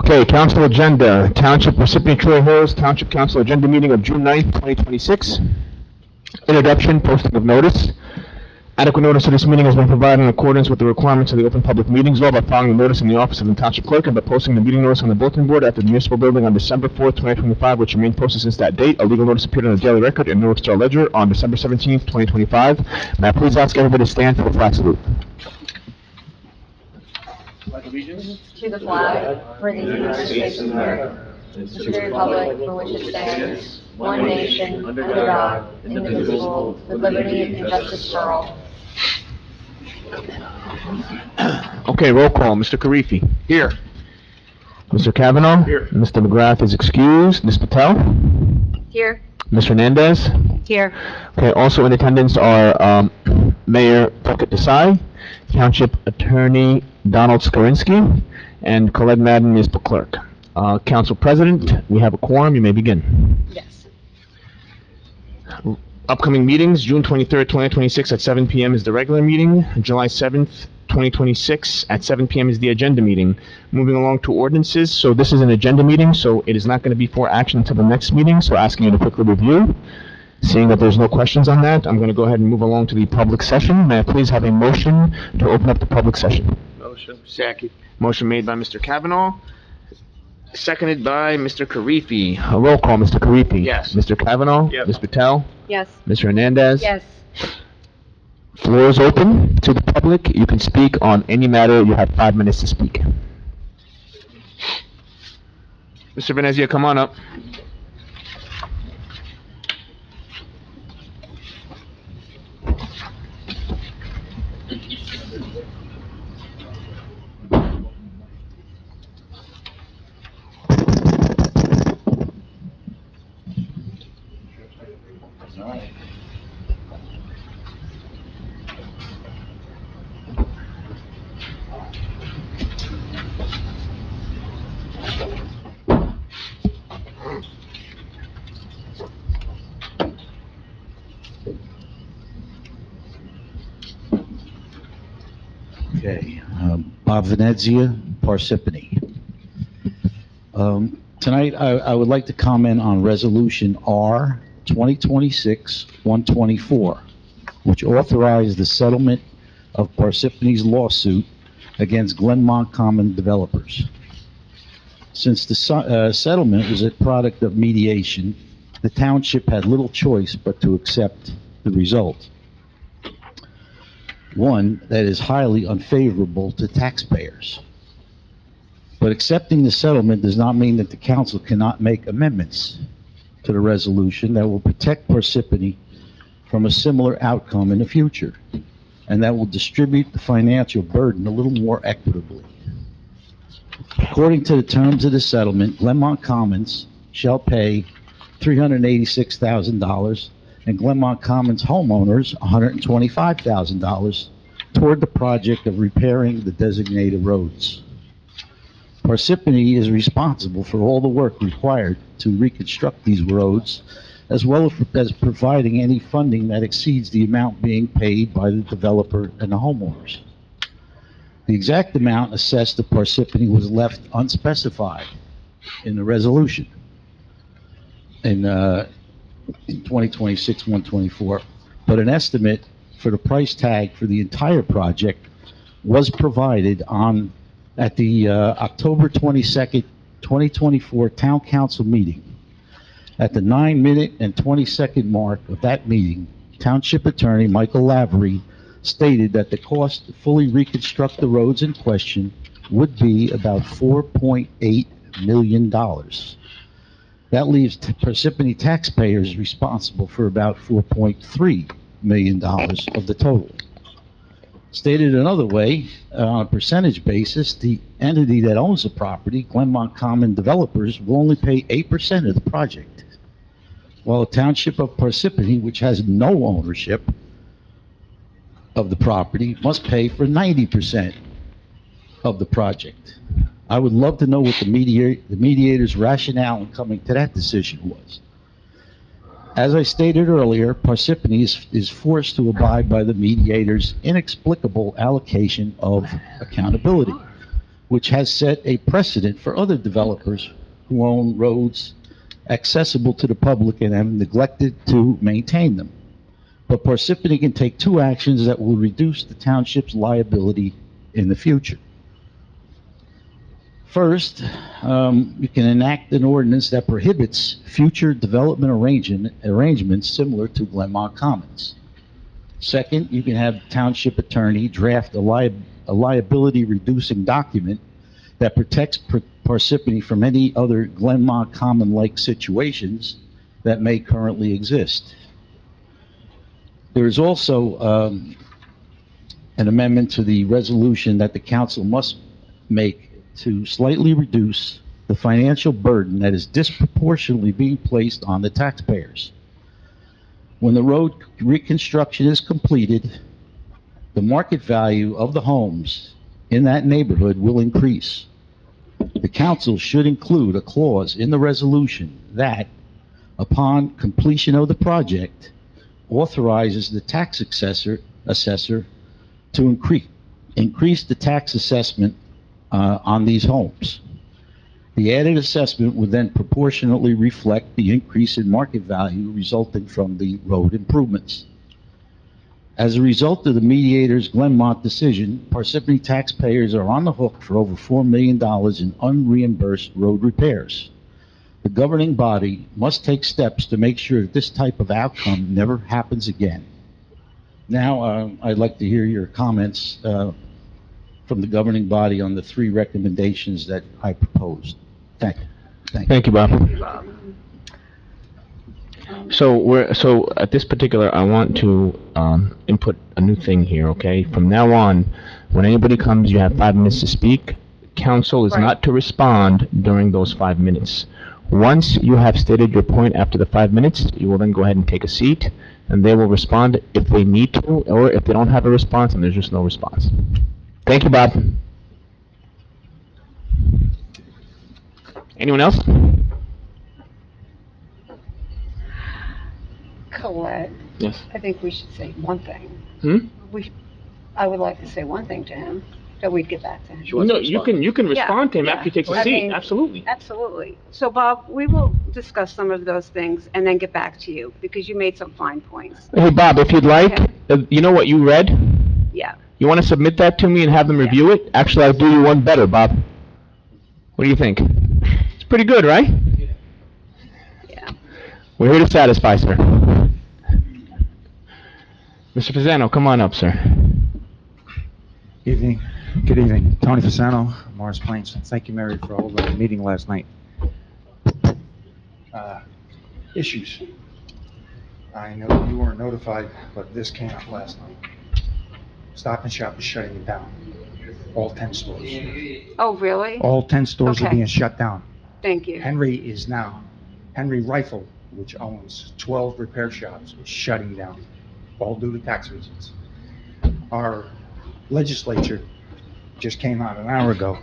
Okay, council agenda, Township Parsippany-Troy Hills Township Council agenda meeting of June 9th, 2026. Introduction, posting of notice. Adequate notice of this meeting has been provided in accordance with the requirements of the Open Public Meetings Law by filing the notice in the office of the Township Clerk and by posting the meeting notice on the bulletin board at the municipal building on December 4th, 2025, which remained posted since that date. A legal notice appeared on the Daily Record and Newark Star Ledger on December 17th, 2025. May I please ask everybody to stand for the flag salute? Allegiance to the flag for the United States of America, and to the republic for which it stands, one nation, under God, indivisible, with liberty and justice for all. Okay, roll call. Mr. Karifi. Here. Mr. Kavanaugh. Here. Mr. McGrath is excused. Ms. Patel. Here. Mr. Hernandez. Here. Okay, also in attendance are Mayor Puckett Desai, Township Attorney Donald Skorinsky, and Colette Madden is the clerk. Council President, we have a quorum. You may begin. Yes. Upcoming meetings, June 23rd, 2026 at 7 p.m. is the regular meeting. July 7th, 2026 at 7 p.m. is the agenda meeting. Moving along to ordinances. So this is an agenda meeting, so it is not going to be for action until the next meeting. So asking you to quickly review. Seeing that there's no questions on that, I'm going to go ahead and move along to the public session. May I please have a motion to open up the public session? Motion. Second. Motion made by Mr. Kavanaugh, seconded by Mr. Karifi. A roll call, Mr. Karifi. Yes. Mr. Kavanaugh. Yes. Ms. Patel. Yes. Mr. Hernandez. Yes. Floor is open to the public. You can speak on any matter. You have 5 minutes to speak. Mr. Venezia, come on up. Okay, Bob Venezia, Parsippany. Tonight, I would like to comment on Resolution R 2026-124, which authorized the settlement of Parsippany's lawsuit against Glenmont Common developers. Since the settlement was a product of mediation, the township had little choice but to accept the result. One that is highly unfavorable to taxpayers. But accepting the settlement does not mean that the council cannot make amendments to the resolution that will protect Parsippany from a similar outcome in the future, and that will distribute the financial burden a little more equitably. According to the terms of the settlement, Glenmont Commons shall pay $386,000 and Glenmont Commons homeowners $125,000 toward the project of repairing the designated roads. Parsippany is responsible for all the work required to reconstruct these roads, as well as providing any funding that exceeds the amount being paid by the developer and the homeowners. The exact amount assessed to Parsippany was left unspecified in the resolution in 2026-124, but an estimate for the price tag for the entire project was provided at the October 22nd, 2024 Town Council meeting. At the 9-minute and 20-second mark of that meeting, Township Attorney Michael Lavery stated that the cost to fully reconstruct the roads in question would be about $4.8 million. That leaves Parsippany taxpayers responsible for about $4.3 million of the total. Stated another way, on a percentage basis, the entity that owns the property, Glenmont Common Developers, will only pay 8% of the project, while the Township of Parsippany, which has no ownership of the property, must pay for 90% of the project. I would love to know what the mediator's rationale in coming to that decision was. As I stated earlier, Parsippany is forced to abide by the mediator's inexplicable allocation of accountability. which has set a precedent for other developers who own roads accessible to the public and have neglected to maintain them. But Parsippany can take two actions that will reduce the township's liability in the future. First, you can enact an ordinance that prohibits future development arrangements similar to Glenmont Commons. Second, you can have the township attorney draft a liability-reducing document that protects Parsippany from any other Glenmont Common-like situations that may currently exist. There is also an amendment to the resolution that the council must make to slightly reduce the financial burden that is disproportionately being placed on the taxpayers. When the road reconstruction is completed, the market value of the homes in that neighborhood will increase. The council should include a clause in the resolution that, upon completion of the project, authorizes the tax assessor to increase the tax assessment on these homes. The added assessment would then proportionately reflect the increase in market value resulting from the road improvements. As a result of the mediator's Glenmont decision, Parsippany taxpayers are on the hook for over $4 million in unreimbursed road repairs. The governing body must take steps to make sure that this type of outcome never happens again. Now, I'd like to hear your comments from the governing body on the three recommendations that I proposed. Thank you. Thank you, Bob. So at this particular, I want to input a new thing here, okay? From now on, when anybody comes, you have 5 minutes to speak. Council is not to respond during those 5 minutes. Once you have stated your point after the 5 minutes, you will then go ahead and take a seat, and they will respond if they need to, or if they don't have a response, and there's just no response. Thank you, Bob. Anyone else? Colette, Yes. I think we should say one thing. Hmm? I would like to say one thing to him, that we'd get back to him. No, you can respond to him after he takes a I seat. mean, Absolutely. Absolutely. So Bob, we will discuss some of those things and then get back to you, because you made some fine points. Hey, Bob, if you'd like, you know what you read? Yeah. You want to submit that to me and have them review it? Actually, I'll do you one better, Bob. What do you think? It's pretty good, right? Yeah. We're here to satisfy, sir. Mr. Fasano, come on up, sir. Evening. Good evening. Tony Fasano, Morris Plains. Thank you, Mary, for all the meeting last night. Issues. I know you weren't notified, but this came out last night. Stop and Shop is shutting it down. All 10 stores. Oh, really? All 10 stores are Okay. being shut down. Thank you. Henry Rifle, which owns 12 repair shops, is shutting down, all due to tax reasons. Our legislature just came out an hour ago,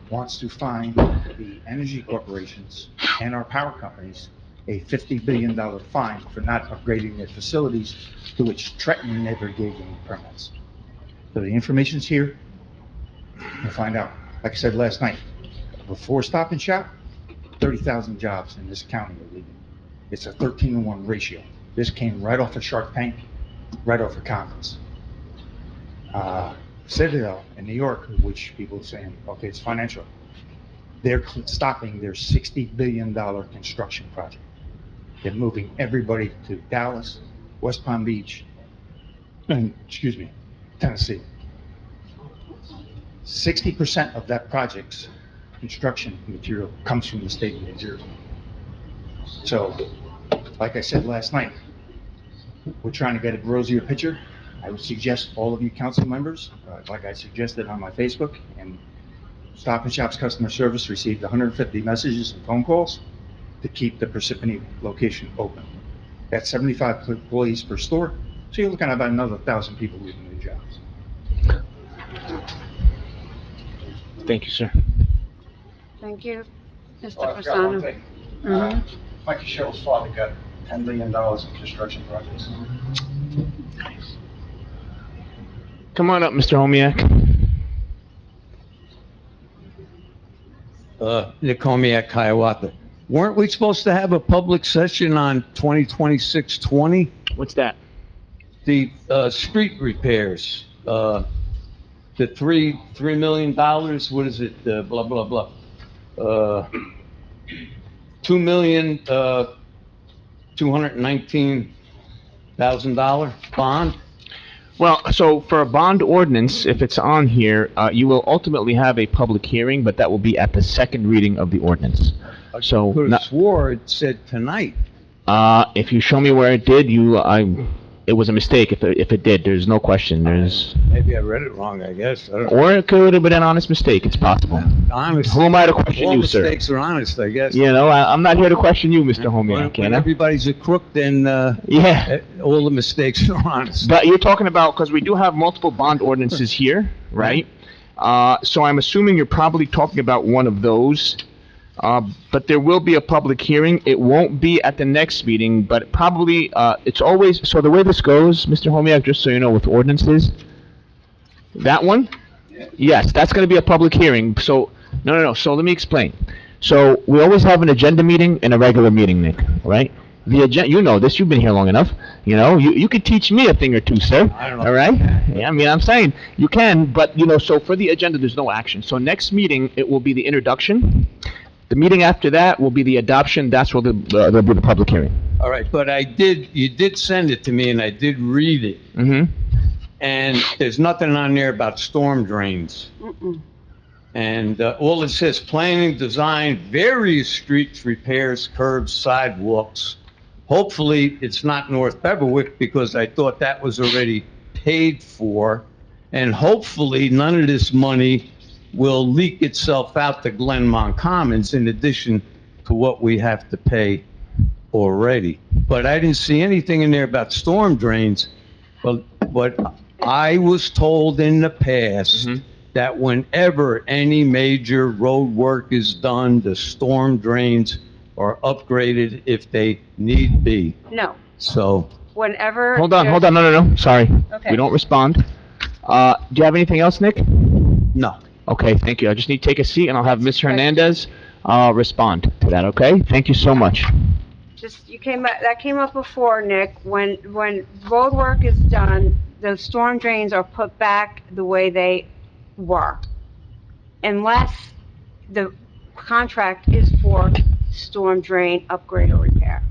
wants to fine the energy corporations and our power companies a $50 billion fine for not upgrading their facilities, to which Trenton never gave any permits. So the information's here. We'll find out. Like I said last night, before Stop and Shop, 30,000 jobs in this county are leaving. It's a 13-to-1 ratio. This came right off of Shark Tank, right off of conference. Citadel in New York, which people are saying, okay, it's financial. They're stopping their $60 billion construction project. They're moving everybody to Dallas, West Palm Beach, and, Tennessee. 60% of that project's construction material comes from the state of New Jersey. So, like I said last night, we're trying to get a rosier picture. I would suggest all of you council members, like I suggested on my Facebook, and Stop and Shop's customer service received 150 messages and phone calls to keep the Parsippany location open. That's 75 employees per store, so you're looking at about another 1,000 people losing their jobs. Thank you, sir. Thank you, Mr. Oh, I forgot one Fasano. thing. Mhm. Mikey Sherrill's father got $10 million in construction projects. Come on up, Mr. Homiak. Nicomiat, Hiawatha. Weren't we supposed to have a public session on 2026-20? What's that? The street repairs, the $3 million, what is it, blah, blah, blah. $2,219,000 bond? Well, so for a bond ordinance, if it's on here, you will ultimately have a public hearing, but that will be at the second reading of the ordinance. So, Could have swore it said tonight. if you show me where it did, it was a mistake. If it did, there's no question. Maybe I read it wrong, I guess. I don't know. Or it could have been an honest mistake. It's possible. Honest. Who am I to question All you, sir? mistakes are honest, I guess. You know, I'm not here to question you, Mr. Homiak, you When know? everybody's a crook, then, Yeah. all the mistakes are honest. But you're talking about, because we do have multiple bond ordinances here, right? So I'm assuming you're probably talking about one of those. But there will be a public hearing. It won't be at the next meeting, but probably, it's always, so the way this goes, Mr. Homiak, just so you know, with ordinances, that one? Yes, that's gonna be a public hearing. So, no. So let me explain. So we always have an agenda meeting and a regular meeting, Nick, right? The agenda, you know this, you've been here long enough, you know, you could teach me a thing or two, sir. I don't know. All right? Yeah, I mean, I'm saying, you can, but, you know, so for the agenda, there's no action. So next meeting, it will be the introduction. The meeting after that will be the adoption. That's where there'll be the public hearing. All right, but you did send it to me, and I did read it, Mm-hmm. and there's nothing on there about storm drains. Mm-mm. And all it says, planning, design, various streets, repairs, curbs, sidewalks. Hopefully, it's not North Beverwick, because I thought that was already paid for. And hopefully, none of this money will leak itself out to Glenmont Commons in addition to what we have to pay already. But I didn't see anything in there about storm drains. But I was told in the past that whenever any major road work is done, the storm drains are upgraded if they need be. No, So, whenever. Hold on, there's- no. Sorry. Okay. We don't respond. Do you have anything else, Nick? no. Okay, thank you. I just need to take a seat, and I'll have Ms. Hernandez respond to that, okay? Thank you so much. Just, that came up before, Nick, when road work is done, those storm drains are put back the way they were. Unless the contract is for storm drain upgrade or repair.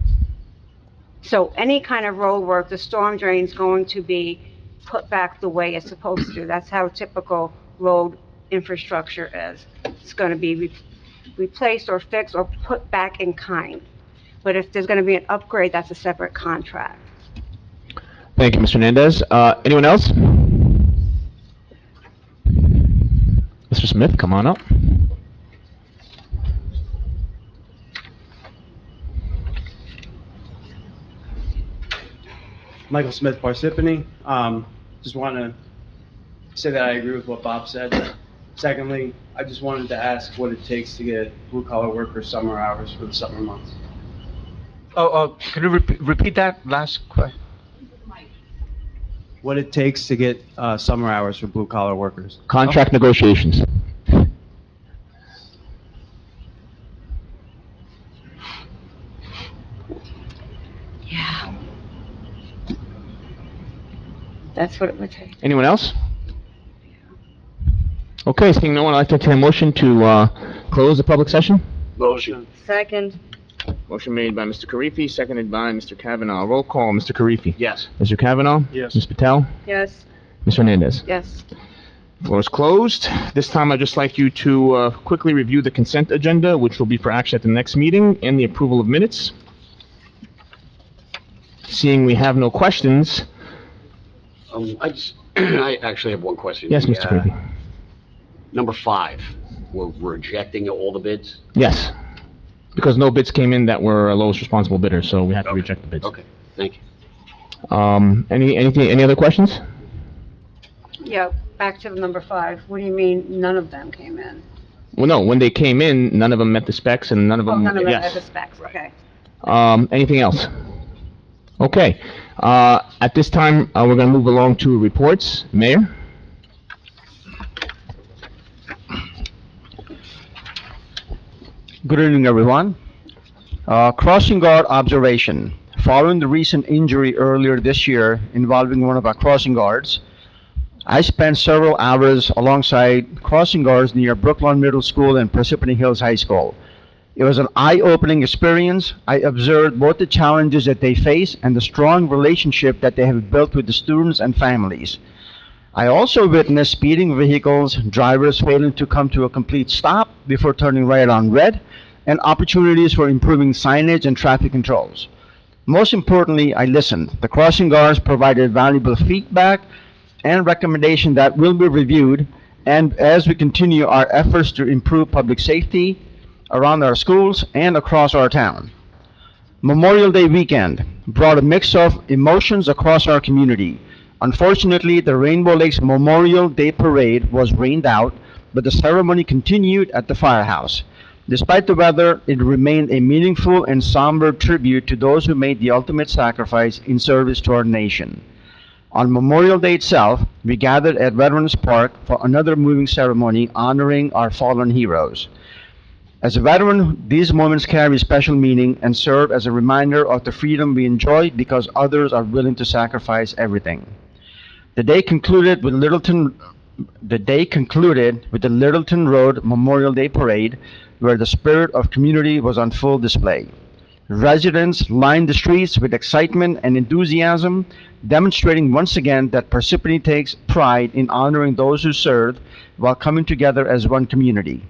So any kind of road work, the storm drain's going to be put back the way it's supposed to. That's how typical road infrastructure is. It's gonna be replaced or fixed or put back in kind. But if there's gonna be an upgrade, that's a separate contract. Thank you, Mr. Hernandez. Anyone else? Mr. Smith, come on up. Michael Smith, Parsippany. Just want to say that I agree with what Bob said. Secondly, I just wanted to ask what it takes to get blue-collar workers summer hours for the summer months. Could you repeat that last question? What it takes to get summer hours for blue-collar workers. Contract negotiations. Yeah. That's what it would take. Anyone else? Okay, seeing no one, I'd like to entertain a motion to close the public session. Motion. Second, Motion made by Mr. Karifi, seconded by Mr. Kavanaugh. Roll call, Mr. Karifi. Yes. Mr. Kavanaugh? Yes. Ms. Patel? yes, Ms. Hernandez? yes. Floor is closed. This time, I'd just like you to quickly review the consent agenda, which will be for action at the next meeting, and the approval of minutes. Seeing we have no questions, I actually have one question. yes, Mr. Karifi. Number 5, we're rejecting all the bids? Yes, because no bids came in that were lowest responsible bidder, so we have to reject the bids. Okay, thank you. Any other questions? Yeah, back to number 5. What do you mean, none of them came in? Well, no, when they came in, none of them met the specs, and none of Oh, them, none of them yes. had the specs, okay. Anything else? Okay, at this time, we're gonna move along to reports. Mayor? Good evening, everyone. Crossing guard observation. Following the recent injury earlier this year involving one of our crossing guards, I spent several hours alongside crossing guards near Brooklawn Middle School and Parsippany Hills High School. It was an eye-opening experience. I observed both the challenges that they face and the strong relationship that they have built with the students and families. I also witnessed speeding vehicles, drivers failing to come to a complete stop before turning right on red, and opportunities for improving signage and traffic controls. Most importantly, I listened. The crossing guards provided valuable feedback and recommendation that will be reviewed, and as we continue our efforts to improve public safety around our schools and across our town. Memorial Day weekend brought a mix of emotions across our community. Unfortunately, the Rainbow Lakes Memorial Day Parade was rained out, but the ceremony continued at the firehouse. Despite the weather, it remained a meaningful and somber tribute to those who made the ultimate sacrifice in service to our nation. On Memorial Day itself, we gathered at Veterans Park for another moving ceremony honoring our fallen heroes. As a veteran, these moments carry special meaning and serve as a reminder of the freedom we enjoy because others are willing to sacrifice everything. The day concluded with the Littleton Road Memorial Day Parade, where the spirit of community was on full display. Residents lined the streets with excitement and enthusiasm, demonstrating once again that Parsippany takes pride in honoring those who served while coming together as one community.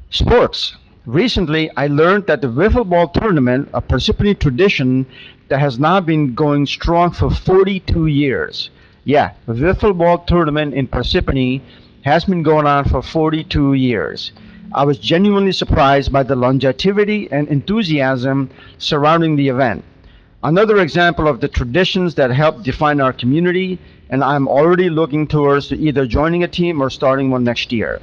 Sports. Recently, I learned that the wiffle ball tournament, a Parsippany tradition that has now been going strong for 42 years. Yeah, the wiffle ball tournament in Parsippany has been going on for 42 years. I was genuinely surprised by the longevity and enthusiasm surrounding the event. Another example of the traditions that help define our community, and I'm already looking towards to either joining a team or starting one next year.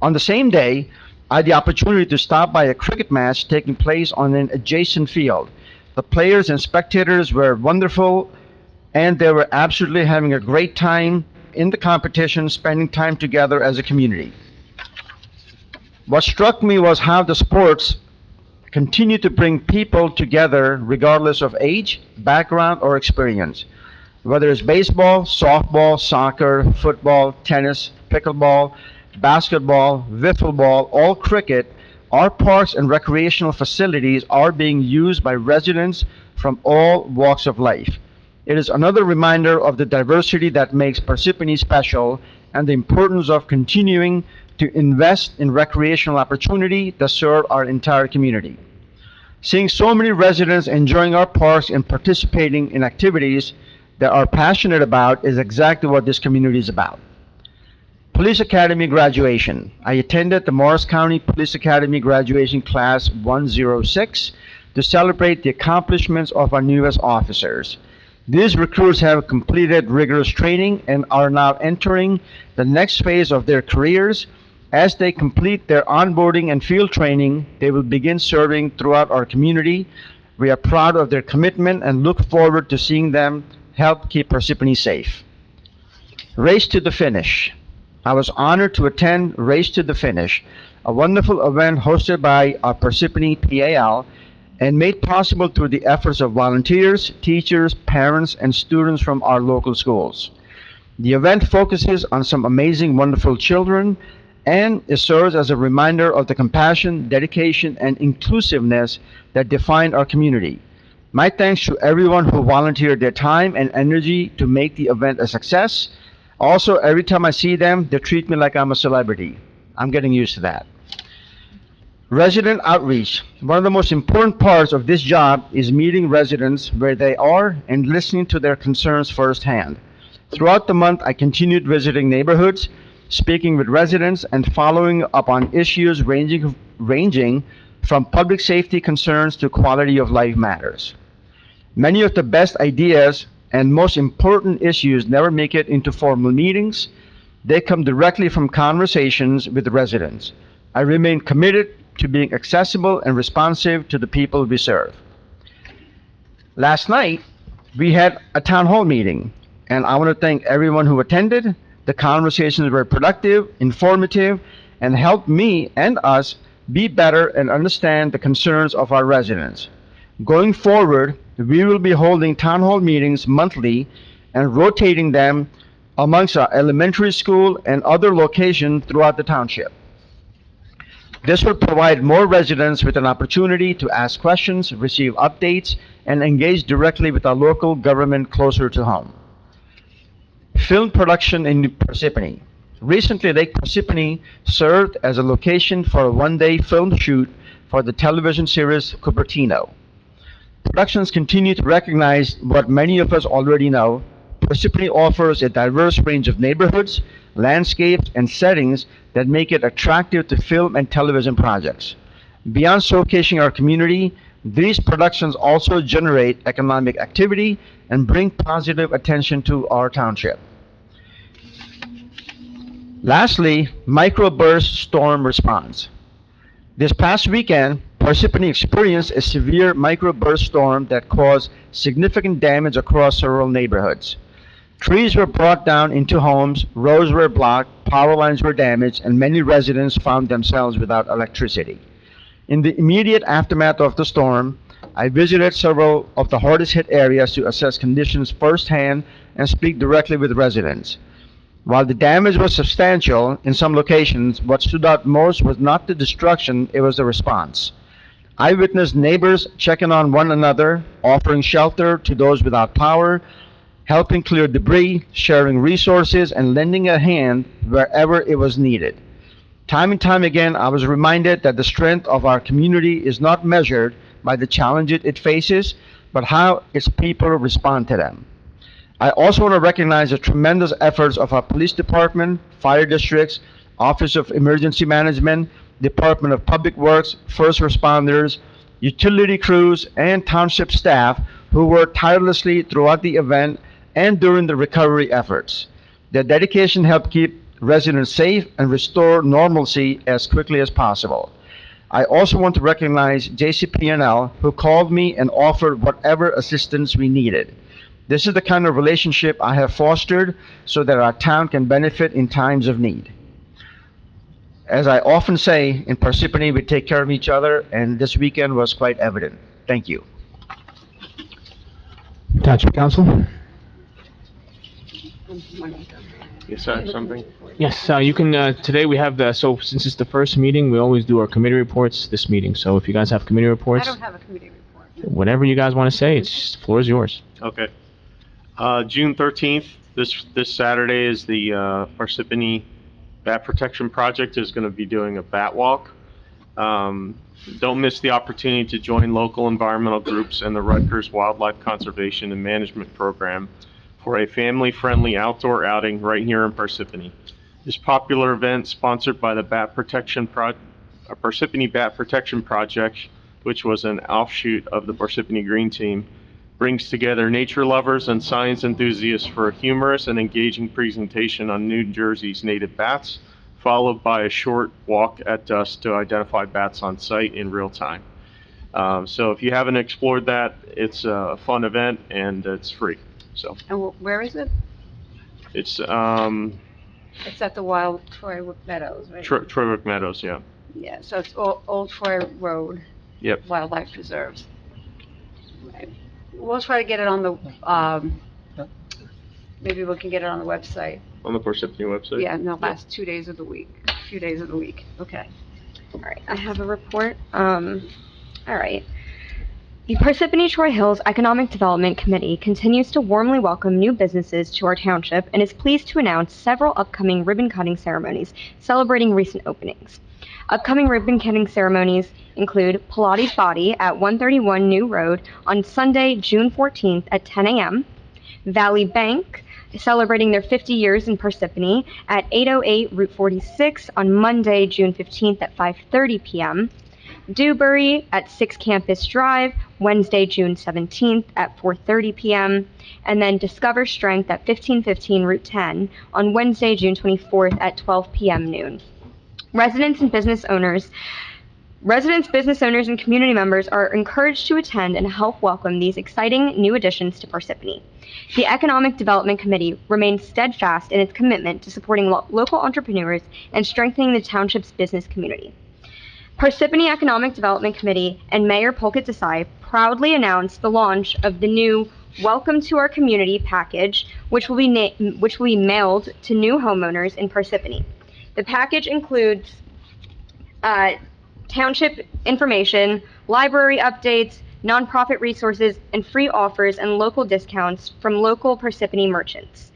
On the same day, I had the opportunity to stop by a cricket match taking place on an adjacent field. The players and spectators were wonderful, and they were absolutely having a great time in the competition, spending time together as a community. What struck me was how the sports continue to bring people together regardless of age, background, or experience. Whether it's baseball, softball, soccer, football, tennis, pickleball, basketball, wiffle ball, or cricket, our parks and recreational facilities are being used by residents from all walks of life. It is another reminder of the diversity that makes Parsippany special and the importance of continuing to invest in recreational opportunity that serve our entire community. Seeing so many residents enjoying our parks and participating in activities that are passionate about is exactly what this community is about. Police Academy graduation. I attended the Morris County Police Academy graduation class 106 to celebrate the accomplishments of our newest officers. These recruits have completed rigorous training and are now entering the next phase of their careers. As they complete their onboarding and field training, they will begin serving throughout our community. We are proud of their commitment and look forward to seeing them help keep Parsippany safe. Race to the Finish. I was honored to attend Race to the Finish, a wonderful event hosted by our Parsippany PAL and made possible through the efforts of volunteers, teachers, parents, and students from our local schools. The event focuses on some amazing, wonderful children, and it serves as a reminder of the compassion, dedication, and inclusiveness that define our community. My thanks to everyone who volunteered their time and energy to make the event a success. Also, every time I see them, they treat me like I'm a celebrity. I'm getting used to that. Resident outreach. One of the most important parts of this job is meeting residents where they are and listening to their concerns firsthand. Throughout the month, I continued visiting neighborhoods, speaking with residents, and following up on issues ranging from public safety concerns to quality of life matters. Many of the best ideas and most important issues never make it into formal meetings. They come directly from conversations with the residents. I remain committed to being accessible and responsive to the people we serve. Last night, we had a town hall meeting, and I want to thank everyone who attended. The conversations were productive, informative, and helped me and us be better and understand the concerns of our residents. Going forward, we will be holding town hall meetings monthly and rotating them amongst our elementary school and other locations throughout the township. This will provide more residents with an opportunity to ask questions, receive updates, and engage directly with our local government closer to home. Film production in Parsippany. Recently, Lake Parsippany served as a location for a one-day film shoot for the television series Cupertino. Productions continue to recognize what many of us already know. Parsippany offers a diverse range of neighborhoods, landscapes, and settings that make it attractive to film and television projects. Beyond showcasing our community, these productions also generate economic activity and bring positive attention to our township. Lastly, microburst storm response. This past weekend, Parsippany experienced a severe microburst storm that caused significant damage across several neighborhoods. Trees were brought down into homes, roads were blocked, power lines were damaged, and many residents found themselves without electricity. In the immediate aftermath of the storm, I visited several of the hardest hit areas to assess conditions firsthand and speak directly with residents. While the damage was substantial in some locations, what stood out most was not the destruction, it was the response. I witnessed neighbors checking on one another, offering shelter to those without power, helping clear debris, sharing resources, and lending a hand wherever it was needed. Time and time again, I was reminded that the strength of our community is not measured by the challenges it faces, but how its people respond to them. I also want to recognize the tremendous efforts of our police department, fire districts, Office of Emergency Management, Department of Public Works, first responders, utility crews, and township staff who worked tirelessly throughout the event and during the recovery efforts. Their dedication helped keep residents safe and restore normalcy as quickly as possible. I also want to recognize JCP&L, who called me and offered whatever assistance we needed. This is the kind of relationship I have fostered so that our town can benefit in times of need. As I often say, in Parsippany, we take care of each other, and this weekend was quite evident. Thank you. Township Council? Yes, sir, something? Yes, you can, today we have, so since it's the first meeting, we always do our committee reports this meeting. So if you guys have committee I reports, don't have a committee report. whatever you guys want to say, the floor is yours. Okay. June 13th, this Saturday is the Parsippany Bat Protection Project is going to be doing a bat walk. Don't miss the opportunity to join local environmental groups and the Rutgers Wildlife Conservation and Management Program for a family-friendly outdoor outing right here in Parsippany. This popular event, sponsored by the Parsippany Bat Protection Project, which was an offshoot of the Parsippany Green Team, brings together nature lovers and science enthusiasts for a humorous and engaging presentation on New Jersey's native bats, followed by a short walk at dusk to identify bats on site in real time. So if you haven't explored that, it's a fun event and it's free. So And where is it? it's It's at the Wild Troy Meadows, right? Troy Meadows, yeah. Yeah, so it's Old Troy Road. Yep. Wildlife Preserves. Right. We'll try to get it on the, maybe we can get it on the website. On the Parsippany website? Yeah, in the last 2 days of the week, a few days of the week. Okay. All right, I have a report. All right. The Parsippany-Troy Hills Economic Development Committee continues to warmly welcome new businesses to our township and is pleased to announce several upcoming ribbon-cutting ceremonies celebrating recent openings. Upcoming ribbon-cutting ceremonies include Pilates Body at 131 New Road on Sunday, June 14th at 10 a.m., Valley Bank celebrating their 50 years in Parsippany at 808 Route 46 on Monday, June 15th at 5:30 p.m., Dewberry at 6 Campus Drive, Wednesday, June 17th at 4:30 p.m., and then Discover Strength at 1515 Route 10 on Wednesday, June 24th at 12 p.m. noon. Residents, business owners, and community members are encouraged to attend and help welcome these exciting new additions to Parsippany. The Economic Development Committee remains steadfast in its commitment to supporting local entrepreneurs and strengthening the township's business community. Parsippany Economic Development Committee and Mayor Polkit Desai proudly announced the launch of the new Welcome to Our Community package, which will be mailed to new homeowners in Parsippany. The package includes township information, library updates, nonprofit resources, and free offers and local discounts from local Parsippany merchants.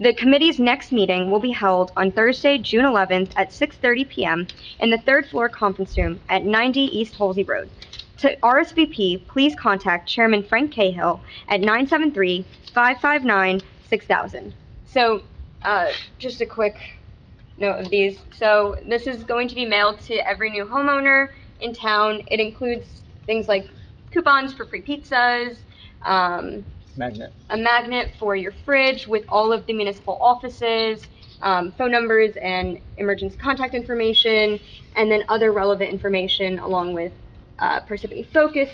The committee's next meeting will be held on Thursday, June 11th at 6:30 p.m. in the third floor conference room at 90 East Halsey Road. To RSVP, please contact Chairman Frank Cahill at 973-559-6000. So, just a quick note of these. So this is going to be mailed to every new homeowner in town. It includes things like coupons for free pizzas, Magnet. a magnet for your fridge with all of the municipal offices, phone numbers and emergency contact information, and then other relevant information along with Parsippany Focus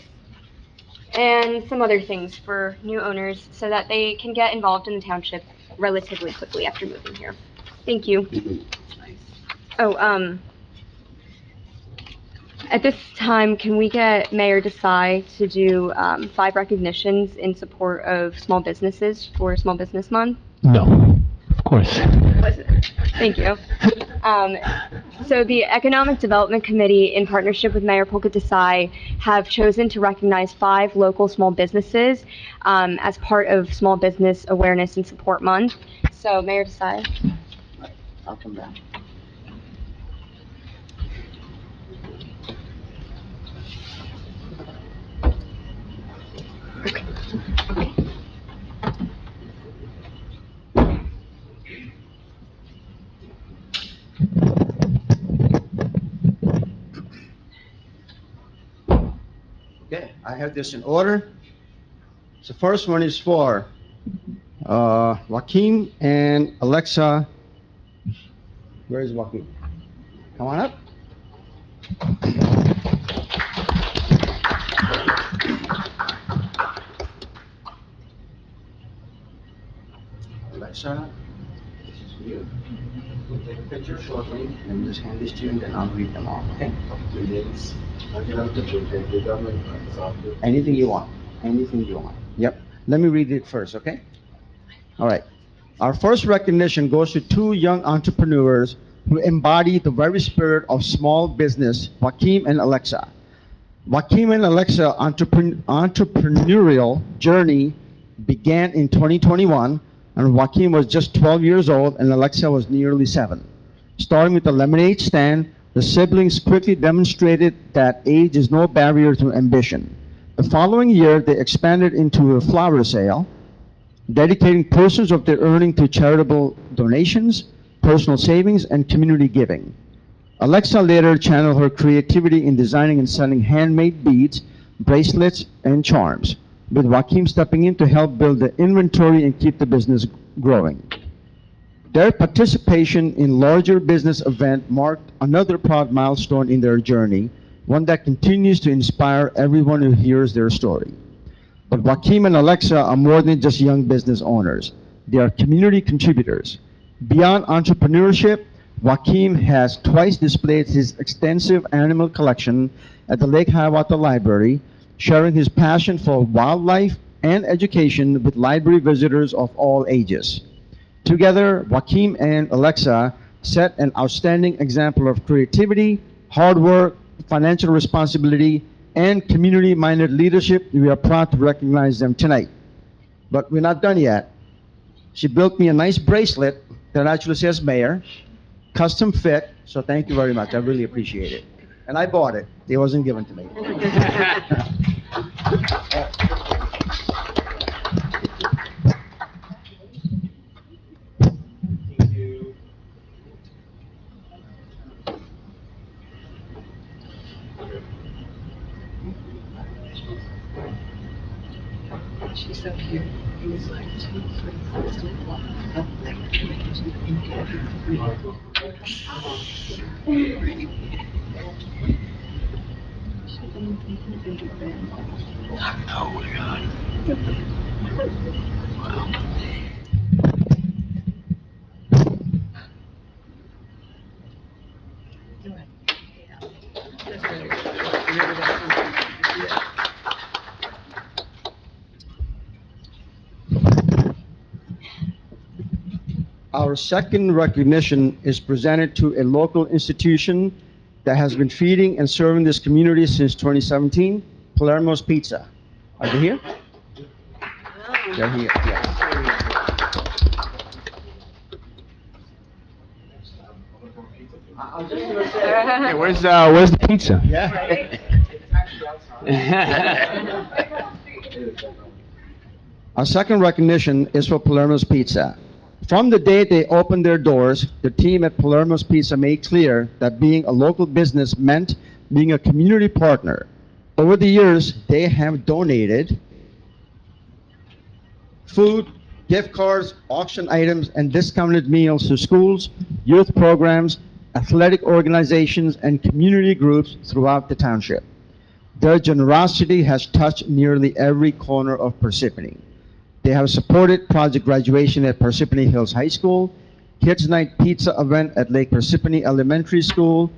and some other things for new owners so that they can get involved in the township relatively quickly after moving here. Thank you. Oh, at this time, can we get Mayor Desai to do 5 recognitions in support of small businesses for Small Business Month? No, of course. Thank you. So the Economic Development Committee, in partnership with Mayor Polkit Desai, have chosen to recognize 5 local small businesses as part of Small Business Awareness and Support Month. So Mayor Desai. I'll come back. Okay, I have this in order. The first one is for Joaquin and Alexa. Where is Joaquin? Come on up. Alexa, this is for you. We'll take a picture shortly and just hand this to you and then I'll read them all, okay? Anything you want. Anything you want. Yep. Let me read it first, okay? All right. Our first recognition goes to 2 young entrepreneurs who embody the very spirit of small business, Joaquin and Alexa. Joaquin and Alexa entrepreneurial journey began in 2021, and Joaquin was just 12 years old and Alexa was nearly 7. Starting with a lemonade stand, the siblings quickly demonstrated that age is no barrier to ambition. The following year, they expanded into a flower sale, dedicating portions of their earning to charitable donations, personal savings, and community giving. Alexa later channeled her creativity in designing and selling handmade beads, bracelets, and charms, with Joaquin stepping in to help build the inventory and keep the business growing. Their participation in larger business event marked another proud milestone in their journey, one that continues to inspire everyone who hears their story. But Joaquin and Alexa are more than just young business owners. They are community contributors. Beyond entrepreneurship, Joaquin has twice displayed his extensive animal collection at the Lake Hiawatha Library, sharing his passion for wildlife and education with library visitors of all ages. Together, Joaquin and Alexa set an outstanding example of creativity, hard work, financial responsibility, and community-minded leadership. We are proud to recognize them tonight. But we're not done yet. She built me a nice bracelet that actually says Mayor, custom fit, so thank you very much. I really appreciate it. And I bought it. It wasn't given to me. She's so cute. He's like 2, 3, 4, Oh my God. Wow. Our second recognition is presented to a local institution that has been feeding and serving this community since 2017, Palermo's Pizza. Are they here? They're here, yes. Hey, where's the pizza? Yeah. Our second recognition is for Palermo's Pizza. From the day they opened their doors, the team at Palermo's Pizza made clear that being a local business meant being a community partner. Over the years, they have donated food, gift cards, auction items, and discounted meals to schools, youth programs, athletic organizations, and community groups throughout the township. Their generosity has touched nearly every corner of Parsippany. They have supported project graduation at Parsippany Hills High School, Kids Night Pizza event at Lake Parsippany Elementary School,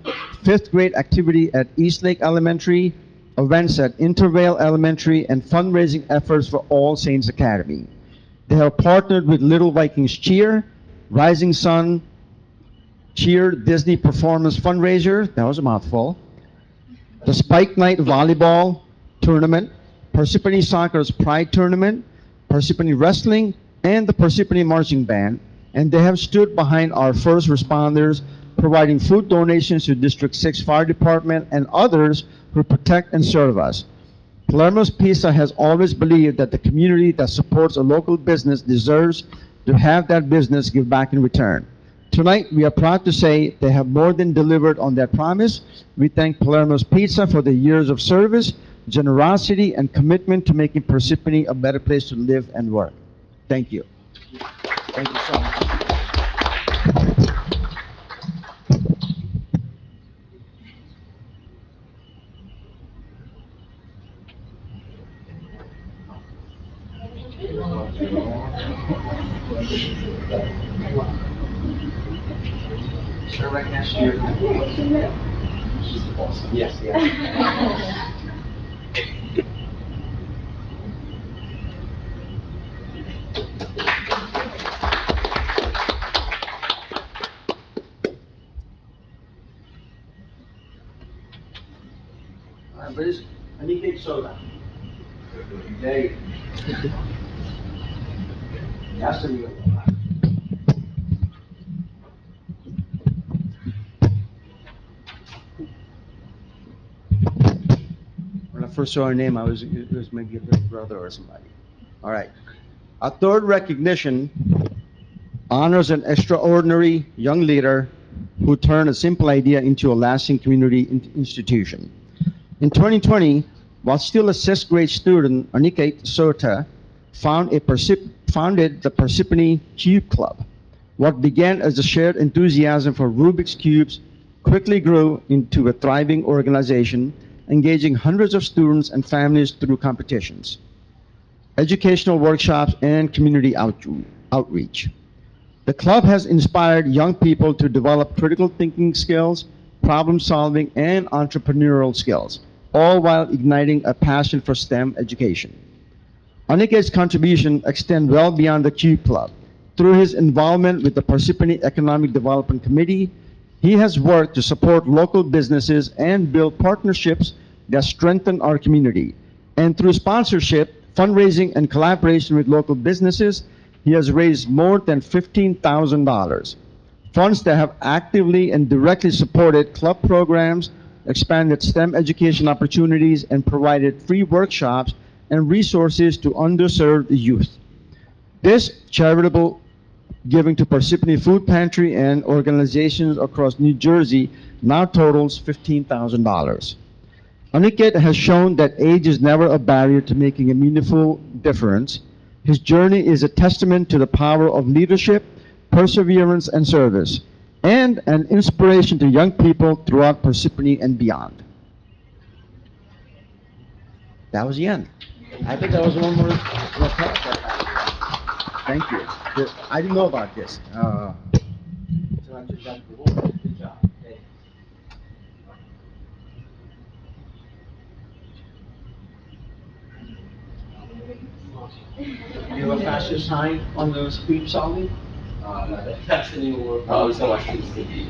5th grade activity at East Lake Elementary, events at Intervale Elementary, and fundraising efforts for All Saints Academy. They have partnered with Little Vikings Cheer, Rising Sun Cheer Disney Performance Fundraiser, that was a mouthful, the Spike Night Volleyball Tournament, Parsippany Soccer's Pride Tournament, Parsippany Wrestling, and the Parsippany Marching Band, and they have stood behind our first responders, providing food donations to District 6 Fire Department and others who protect and serve us. Palermo's Pizza has always believed that the community that supports a local business deserves to have that business give back in return. Tonight, we are proud to say they have more than delivered on that promise. We thank Palermo's Pizza for the years of service, generosity, and commitment to making Parsippany a better place to live and work. Thank you. Thank you so much. Right next to you. Yes, yes. I need big soda. Jay. Yes, sir. When I first saw her name, it was maybe a little brother or somebody. All right. Our third recognition honors an extraordinary young leader who turned a simple idea into a lasting community institution. In 2020, while still a 6th grade student, Aniket Sota founded the Parsippany Cube Club. What began as a shared enthusiasm for Rubik's Cubes quickly grew into a thriving organization, engaging hundreds of students and families through competitions, educational workshops, and community outreach. The club has inspired young people to develop critical thinking skills, problem solving, and entrepreneurial skills, all while igniting a passion for STEM education. Aniket's contribution extends well beyond the Cube Club. Through his involvement with the Parsippany Economic Development Committee, he has worked to support local businesses and build partnerships that strengthen our community. And through sponsorship, fundraising, and collaboration with local businesses, he has raised more than $15,000. Funds that have actively and directly supported club programs, expanded STEM education opportunities, and provided free workshops and resources to underserved youth. This charitable giving to Parsippany Food Pantry and organizations across New Jersey now totals $15,000. Aniket has shown that age is never a barrier to making a meaningful difference. His journey is a testament to the power of leadership, perseverance, and service, and an inspiration to young people throughout Parsippany and beyond. That was the end. I think that was one more. Thank you. I didn't know about this. So I just got the whole good job. You have a faster sign on the screen solving? That's the new word. Oh, it's not actually sticky.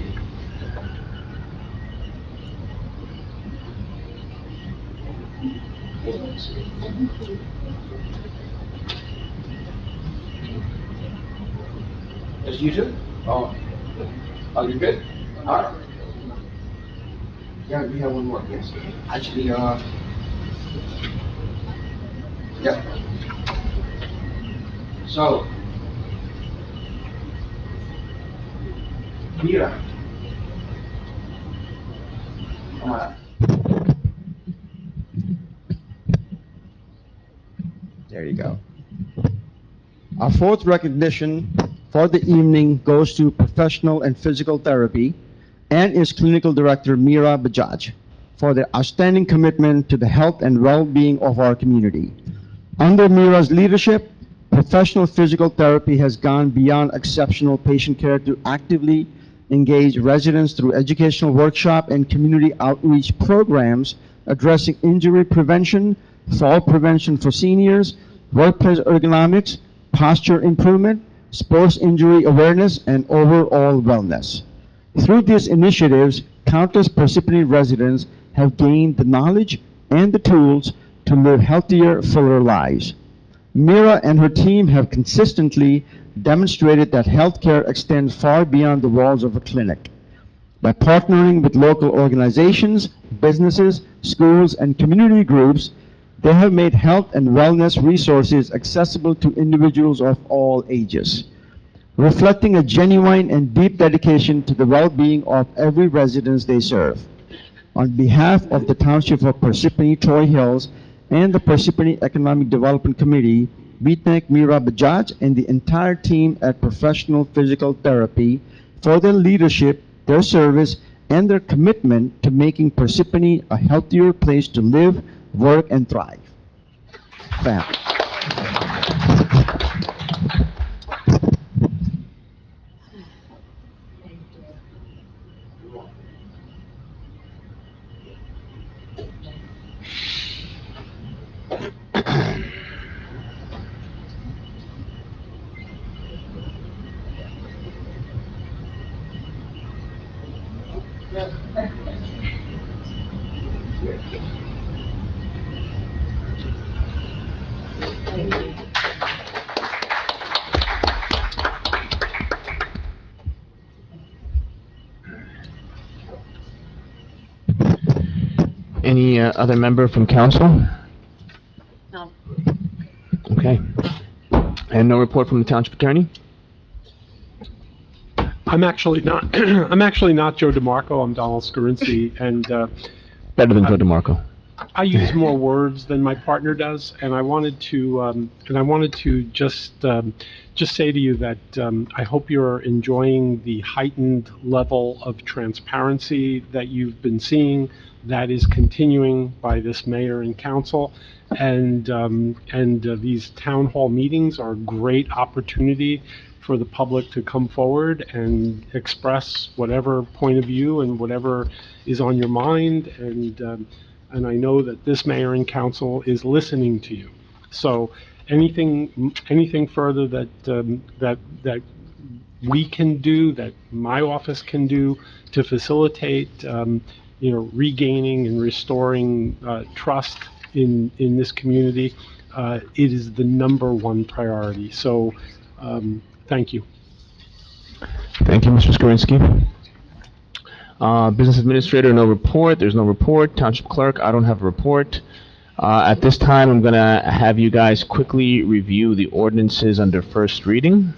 Just you two? Oh. Oh, you're good? All right. Yeah, we have one more, yes. Actually, yep. So, Mira. Come on. There you go. Our fourth recognition for the evening goes to professional and physical therapy and its clinical director, Mira Bajaj, for their outstanding commitment to the health and well-being of our community. Under Mira's leadership, professional physical therapy has gone beyond exceptional patient care to actively engage residents through educational workshop and community outreach programs addressing injury prevention, fall prevention for seniors, workplace ergonomics, posture improvement, sports injury awareness, and overall wellness. Through these initiatives, countless Parsippany residents have gained the knowledge and the tools to live healthier, fuller lives. Mira and her team have consistently demonstrated that healthcare extends far beyond the walls of a clinic. By partnering with local organizations, businesses, schools, and community groups, they have made health and wellness resources accessible to individuals of all ages, reflecting a genuine and deep dedication to the well-being of every resident they serve. On behalf of the Township of Parsippany-Troy Hills and the Parsippany Economic Development Committee, we thank Mira Bajaj and the entire team at Professional Physical Therapy for their leadership, their service, and their commitment to making Parsippany a healthier place to live, work, and thrive. Bam. Any other member from council? No. Okay. And no report from the township attorney? I'm actually not, I'm actually not Joe DeMarco, I'm Donald Skorinsky, and Better than Joe DeMarco. I use more words than my partner does, and I wanted to just say to you that I hope you're enjoying the heightened level of transparency that you've been seeing, that is continuing by this mayor and council, and these town hall meetings are a great opportunity for the public to come forward and express whatever point of view and whatever is on your mind, and I know that this mayor and council is listening to you. So anything further that we can do, that my office can do to facilitate, regaining and restoring trust in this community, it is the #1 priority. So thank you. Thank you, Mr. Skorinsky. Business administrator, no report. There's no report. Township clerk, I don't have a report. At this time, I'm going to have you guys quickly review the ordinances under first reading.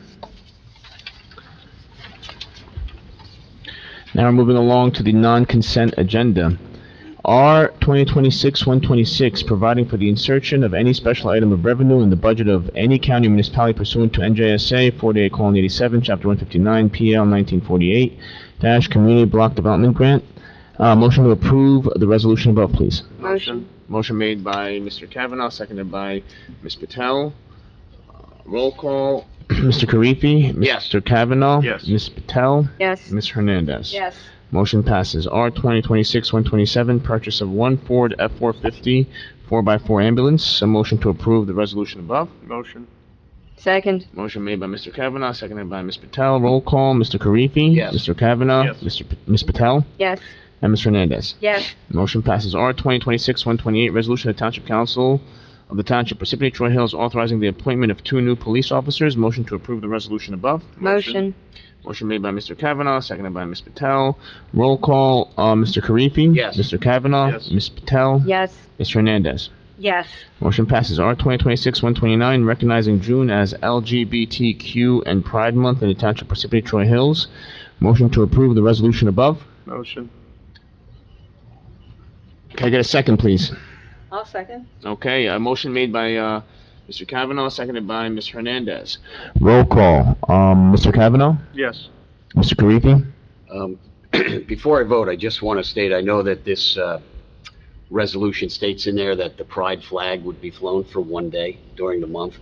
Now we're moving along to the non-consent agenda. R 2026-126, providing for the insertion of any special item of revenue in the budget of any county or municipality pursuant to NJSA 48:87, Chapter 159, PL 1948, Community Block Development Grant. Motion to approve the resolution above, please. Motion. Motion made by Mr. Kavanaugh, seconded by Ms. Patel. Roll call. Mr. Karifi. Yes. Mr. Kavanaugh. Yes. Ms. Patel. Yes. Ms. Hernandez. Yes. Motion passes. R 2026-127, purchase of one Ford F-450 4x4 ambulance. A motion to approve the resolution above. Motion. Second. Motion made by Mr. Kavanaugh, seconded by Ms. Patel. Roll call, Mr. Karifi. Yes. Mr. Kavanaugh. Yes. Ms. Patel. Yes. And Ms. Hernandez. Yes. Motion passes. R 2026-128, resolution of Township Council of the Township Parsippany-Troy Hills authorizing the appointment of 2 new police officers. Motion to approve the resolution above. Motion. Motion made by Mr. Kavanaugh, seconded by Ms. Patel. Roll call, Mr. Karifi. Yes. Mr. Kavanaugh. Yes. Ms. Patel. Yes. Ms. Hernandez. Yes. Motion passes. R 2026-129, recognizing June as LGBTQ and Pride Month in the Township Parsippany-Troy Hills. Motion to approve the resolution above. Motion. Can I get a second, please? I'll second. Okay, a motion made by Mr. Kavanaugh, seconded by Ms. Hernandez. Roll call. Mr. Kavanaugh? Yes. Mr. Karifi? Before I vote, I just want to state, I know that this resolution states in there that the pride flag would be flown for 1 day during the month.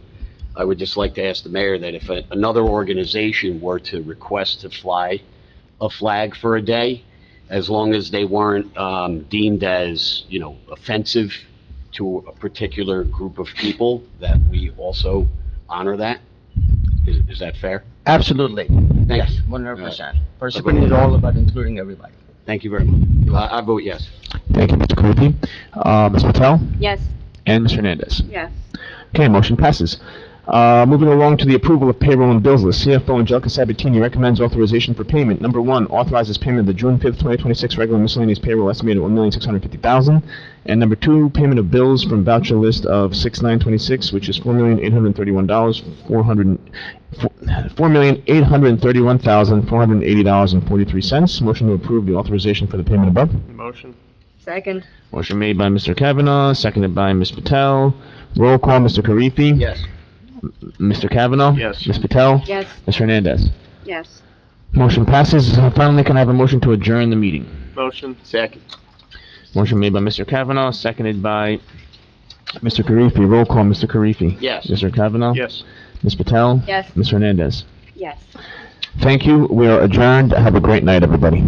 I would just like to ask the mayor that if another organization were to request to fly a flag for a day, as long as they weren't deemed as, offensive to a particular group of people, that we also honor that. Is that fair? Absolutely. Thank you. 100%. Parsippany is all about including everybody. Thank you very much. I vote yes. Thank you, Mr. Karifi. Ms. Patel? Yes. And Ms. Hernandez? Yes. Okay, motion passes. Moving along to the approval of payroll and bills list. CFO Angelica Sabatini recommends authorization for payment. Number 1, authorizes payment of the June 5th, 2026 regular miscellaneous payroll estimated at $1,650,000. And number 2, payment of bills from voucher list of 6/9/26, which is $4,831,400. $4,831,480.43. Motion to approve the authorization for the payment above. Motion. Second. Motion made by Mr. Kavanaugh, seconded by Ms. Patel. Roll call, Mr. Karifi. Yes. Mr. Kavanaugh. Yes. Ms. Patel. Yes. Ms. Hernandez. Yes. Motion passes. Finally, can I have a motion to adjourn the meeting? Motion. Second. Motion made by Mr. Kavanaugh, seconded by Mr. Karifi. Roll call, Mr. Karifi. Yes. Mr. Kavanaugh. Yes. Ms. Patel. Yes. Ms. Hernandez. Yes. Thank you. We are adjourned. Have a great night, everybody.